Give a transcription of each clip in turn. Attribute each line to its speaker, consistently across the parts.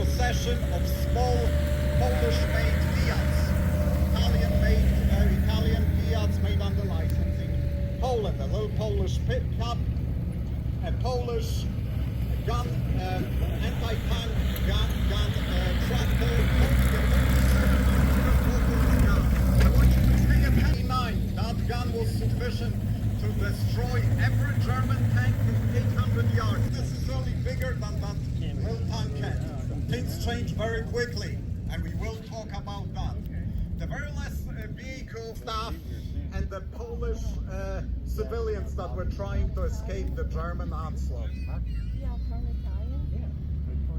Speaker 1: procession of small Polish-made Fiats, Italian Fiats made under licensing. Poland, a little Polish pickup, a Polish gun, anti-tank gun tractor. That gun was sufficient to destroy every German tank from 800 yards. Necessarily bigger than that little tank can. Things change very quickly, and we will talk about that. The very last vehicle staff and the Polish civilians that were trying to escape the German onslaught.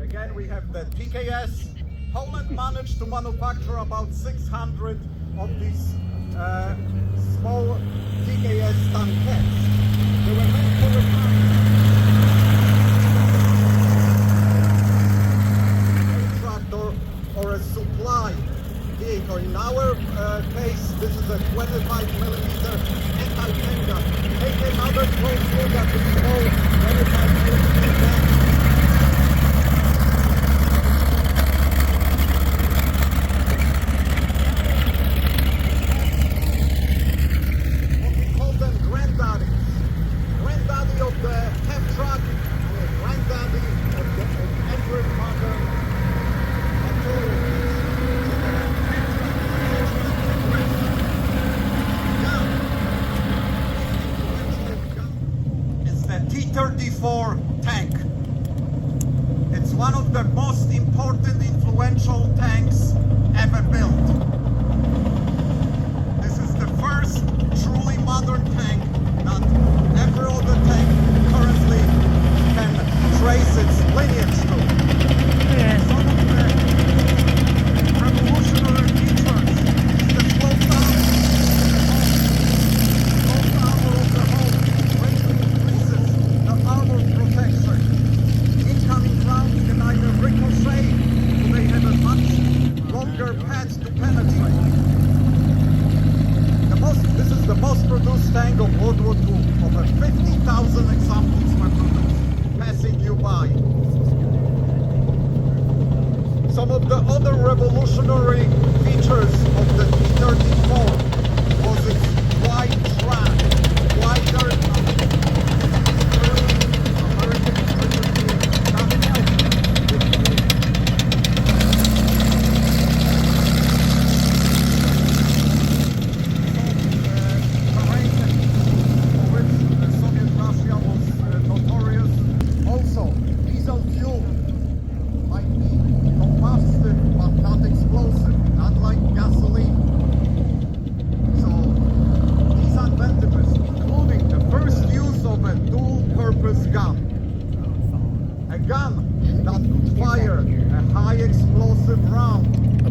Speaker 1: Again, we have the TKS. Poland managed to manufacture about 600 of these small TKS tankettes. They were meant for a tractor or a supply vehicle. In our case, this is a 25mm anti-tank gun. Take another close look at the small 25mm gun. T-34 tank. It's one of the most important, influential tanks ever built. This is the first truly modern tank that every other tank currently can trace its lineage to. Some of the revolutionary features is the slow down of the hull, which increases the armor protection. Incoming rounds can either ricochet, so they have a much longer path to penetrate. This is the most produced tank of World War II. Over 50,000 examples were produced, passing you by. Some of the other revolutionary features of the T-34 was its wide track, wider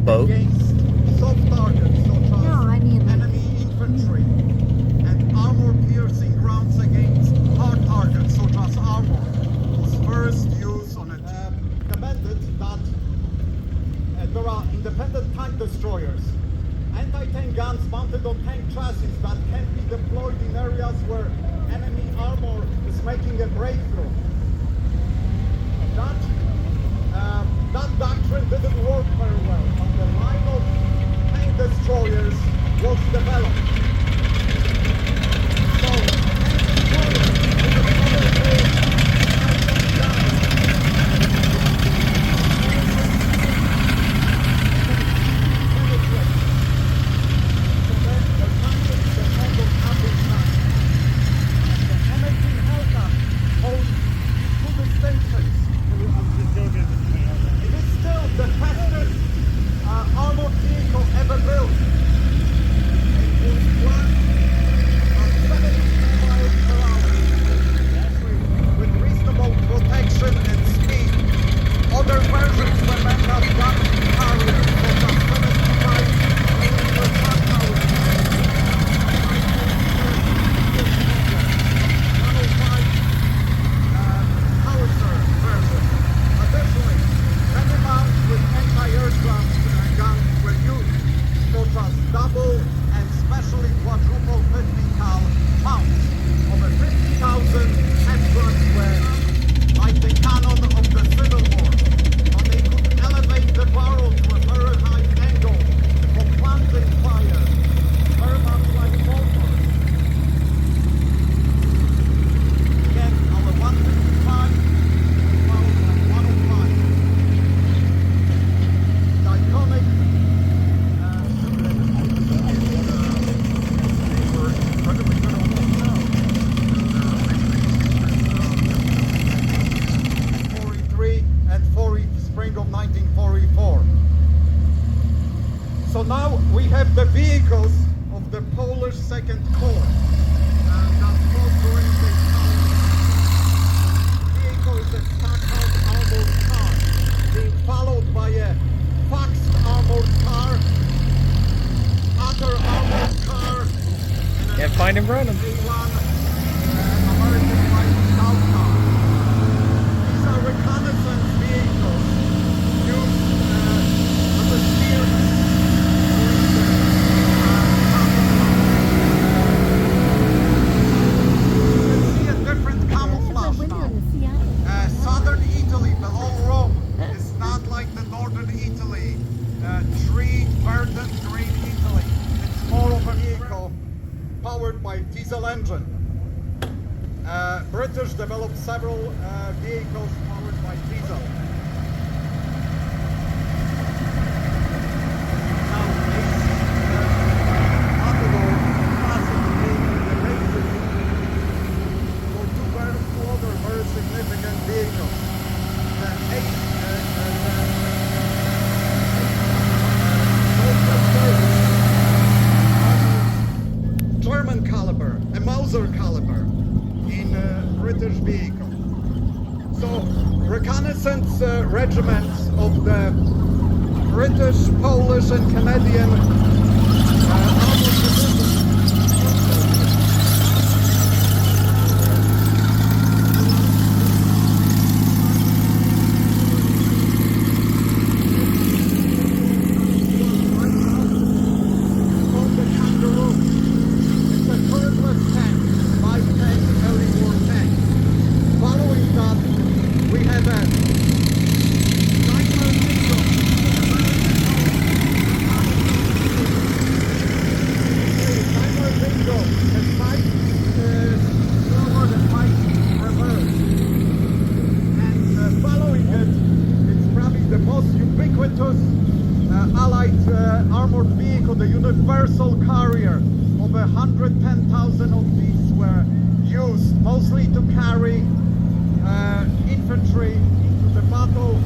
Speaker 1: against soft targets such as enemy infantry and armor-piercing rounds against hard targets such as armor was first used on a demanded that there are independent tank destroyers, anti-tank guns mounted on tank chassis that can be deployed in areas where enemy armor is making a breakthrough. That doctrine didn't work very well, but the line of tank destroyers was developed. So, tank destroyers spring of 1944. So now we have the vehicles of the Polish Second Corps. That fought during the vehicle is a Packard armored car, being followed by a Fox armored car, other armored car, and
Speaker 2: Can't find him running.
Speaker 1: A1 American Light Scout car. These are reconnaissance vehicles used as a spearman during the you can see a different camouflage now. Southern Italy, the whole Rome, is not like the northern Italy, tree, verdant, green Italy. It's more of a vehicle powered by diesel engine. British developed several vehicles powered by diesel. Now, Matador classic being the basis for two other very significant vehicles. The German caliber, a Mauser caliber in British vehicle. So reconnaissance regiments of the British, Polish and Canadian armored divisions. Allied armored vehicle, the Universal Carrier. Over 110,000 of these were used, mostly to carry infantry into the battle